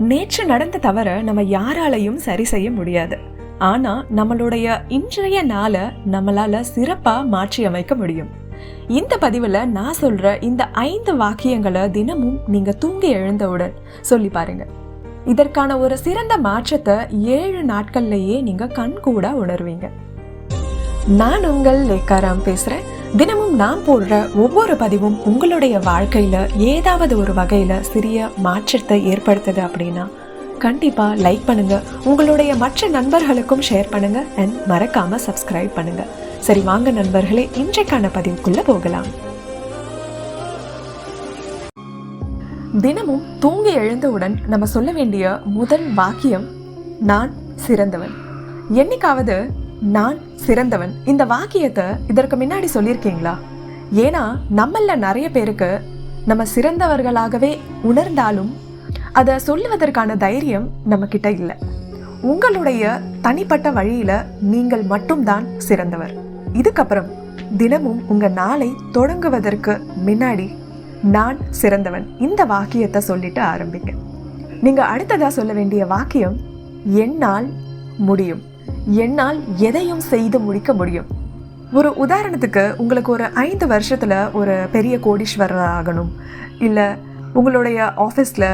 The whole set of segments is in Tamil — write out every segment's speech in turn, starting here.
நேற்று நடந்த தவற நம்ம யாராலையும் சரி செய்ய முடியாது. ஆனா நம்மளுடைய இன்றைய நாளை நம்மளால சிறப்பா மாற்றி அமைக்க முடியும். இந்த பதிவுல நான் சொல்ற இந்த 5 வாக்கியங்களை தினமும் நீங்க தூங்கி எழுந்தவுடன் சொல்லி பாருங்க. இதற்கான ஒரு சிறந்த மாற்றத்தை 7 நாட்கள்லயே நீங்க கண்கூட உணர்வீங்க. நான் உங்கள் லேக்காராம் பேசுறேன். தினமும் நான் போடுற ஒவ்வொரு பதிவும் உங்களுடைய வாழ்க்கையில ஏதாவது ஒரு வகையில சிறிய மாற்றத்தை ஏற்படுத்துது அப்படின்னா கண்டிப்பா லைக் பண்ணுங்க, உங்களுடைய மற்ற நண்பர்களுக்கும் ஷேர் பண்ணுங்க அண்ட் மறக்காம சப்ஸ்கிரைப் பண்ணுங்க. சரி, வாங்க நண்பர்களே, இன்றைக்கான பதிவுக்குள்ள போகலாம். தினமும் தூங்கி எழுந்தவுடன் நம்ம சொல்ல வேண்டிய முதல் வாக்கியம் நான் சிறந்தவன். என்னைக்காவது நான் சிறந்தவன் இந்த வாக்கியத்தை இதற்கு முன்னாடி சொல்லியிருக்கீங்களா? ஏன்னா நம்மள நிறைய பேருக்கு நம்ம சிறந்தவர்களாகவே உணர்ந்தாலும் அதை சொல்லுவதற்கான தைரியம் நம்ம கிட்ட இல்லை. உங்களுடைய தனிப்பட்ட வழியில நீங்கள் மட்டும்தான் சிறந்தவர். இதுக்கப்புறம் தினமும் உங்க நாளை தொடங்குவதற்கு முன்னாடி நான் சிறந்தவன் இந்த வாக்கியத்தை சொல்லிட்டு ஆரம்பிங்க. நீங்க அடுத்ததா சொல்ல வேண்டிய வாக்கியம் என்னால் முடியும். என்னால் எதையும் செய்து முடிக்க முடியும். ஒரு உதாரணத்துக்கு, உங்களுக்கு ஒரு 5 வருஷத்துல ஒரு பெரிய கோடீஸ்வரர் ஆகணும், இல்லை உங்களுடைய ஆஃபீஸில்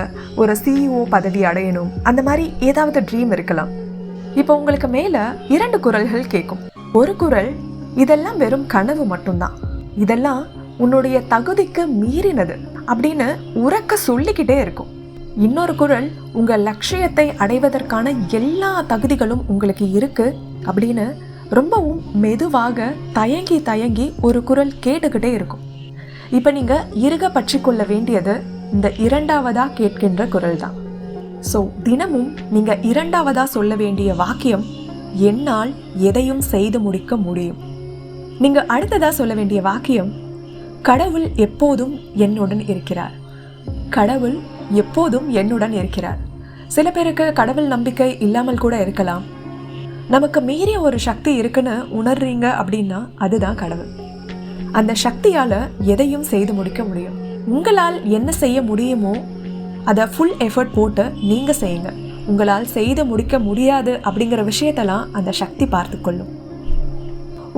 ஒரு CEO பதவி அடையணும், அந்த மாதிரி ஏதாவது ட்ரீம் இருக்கலாம். இப்போ உங்களுக்கு மேலே 2 குரல்கள் கேட்கும். ஒரு குரல் இதெல்லாம் வெறும் கனவு மட்டும்தான், இதெல்லாம் உன்னுடைய தகுதிக்கு மீறினது அப்படின்னு உரக்க சொல்லிக்கிட்டே இருக்கும். இன்னொரு குரல் உங்க லட்சியத்தை அடைவதற்கான எல்லா தகுதிகளும் உங்களுக்கு இருக்கு அப்படின்னு ரொம்பவும் மெதுவாக தயங்கி ஒரு குரல் கேட்டுக்கிட்டே இருக்கும். இப்ப நீங்க இறுக பற்றி கொள்ள வேண்டியது இந்த 2வதா கேட்கின்ற குரல் தான். ஸோ தினமும் நீங்க 2வதா சொல்ல வேண்டிய வாக்கியம் என்னால் எதையும் செய்து முடிக்க முடியும். நீங்க அடுத்ததா சொல்ல வேண்டிய வாக்கியம் கடவுள் எப்போதும் என்னுடன் இருக்கிறார். கடவுள் எப்போதும் என்னுடன் இருக்கிறார். சில பேருக்கு கடவுள் நம்பிக்கை இல்லாமல் கூட இருக்கலாம். நமக்கு மீறிய ஒரு சக்தி இருக்குன்னு உணர்றீங்க அப்படின்னா அதுதான் கடவுள். அந்த சக்தியால எதையும் செய்து முடிக்க முடியும். உங்களால் என்ன செய்ய முடியுமோ அதை ஃபுல் எஃபர்ட் போட்டு நீங்க செய்யுங்க. உங்களால் செய்து முடிக்க முடியாது அப்படிங்கிற விஷயத்தெல்லாம் அந்த சக்தி பார்த்து கொள்ளும்.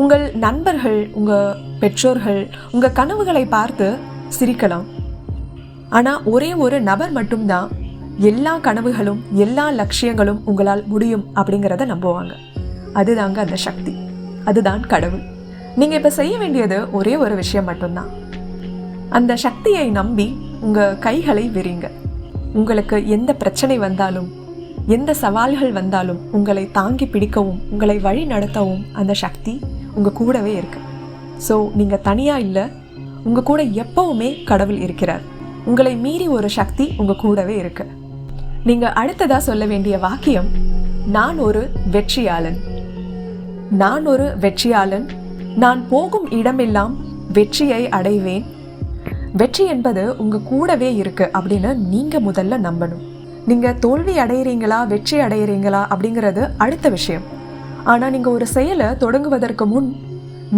உங்கள் நண்பர்கள், உங்க பெற்றோர்கள் உங்க கனவுகளை பார்த்து சிரிக்கலாம். ஆனா ஒரே ஒரு நபர் மட்டும்தான் எல்லா கனவுகளும் எல்லா லட்சியங்களும் உங்களால் முடியும் அப்படிங்கிறத நம்புவாங்க. அதுதாங்க அந்த சக்தி, அதுதான் கடவுள். நீங்க இப்ப செய்ய வேண்டியது ஒரே ஒரு விஷயம் மட்டும்தான். அந்த சக்தியை நம்பி உங்க கைகளை விரிங்க. உங்களுக்கு எந்த பிரச்சனை வந்தாலும், எந்த சவால்கள் வந்தாலும் உங்களை தாங்கி பிடிக்கவும் உங்களை வழி நடத்தவும் அந்த சக்தி உங்க கூடவே இருக்கு. ஸோ நீங்க தனியா இல்லை, உங்க கூட எப்பவுமே கடவுள் இருக்கிறார். உங்களை மீறி ஒரு சக்தி உங்க கூடவே இருக்கு. நீங்க அடுத்ததா சொல்ல வேண்டிய வாக்கியம் நான் ஒரு வெற்றியாளன். நான் ஒரு வெற்றியாளன். நான் போகும் இடமெல்லாம் வெற்றியை அடைவேன். வெற்றி என்பது உங்க கூடவே இருக்கு அப்படின்னு நீங்க முதல்ல நம்பணும். நீங்க தோல்வி அடையிறீங்களா வெற்றி அடையிறீங்களா அப்படிங்கிறது அடுத்த விஷயம். ஆனா நீங்க ஒரு செயலை தொடங்குவதற்கு முன்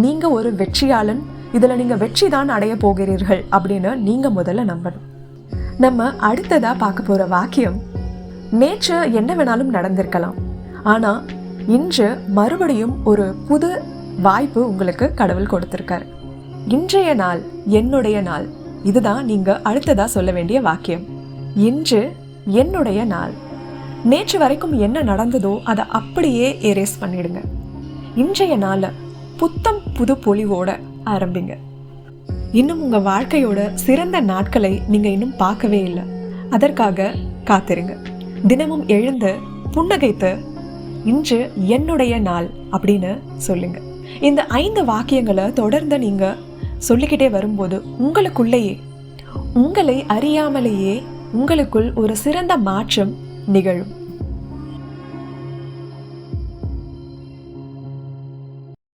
நீங்க ஒரு வெற்றியாளன், இதுல நீங்க வெற்றி தான் அடைய போகிறீர்கள் அப்படின்னு நீங்க முதல்ல நம்பணும். நம்ம அடுத்ததா பார்க்க போற வாக்கியம் நேற்று என்ன வேணாலும் நடந்திருக்கலாம், ஆனா இன்று மறுபடியும் ஒரு புது வாய்ப்பு உங்களுக்கு கடவுள் கொடுத்திருக்காரு. இன்றைய நாள் என்னுடைய நாள். இதுதான் நீங்க அடுத்ததா சொல்ல வேண்டிய வாக்கியம். இன்று என்னுடைய நாள். நேற்று வரைக்கும் என்ன நடந்ததோ அதை அப்படியே எரேஸ் பண்ணிடுங்க. இன்றைய நாளை புத்தம் புது பொலிவோட ஆரம்பிங்க. இன்னும் உங்க வாழ்க்கையோட சிறந்த நாட்களை நீங்க இன்னும் பார்க்கவே இல்லை. அதற்காக காத்திருங்க. தினமும் எழுந்து புன்னகைத்து இன்று என்னுடைய நாள் அப்படின்னு சொல்லுங்க. இந்த 5 வாக்கியங்களை தொடர்ந்து நீங்க சொல்லிக்கிட்டே வரும்போது உங்களுக்குள்ளேயே, உங்களை அறியாமலேயே உங்களுக்குள் ஒரு சிறந்த மாற்றம் நிகழும்.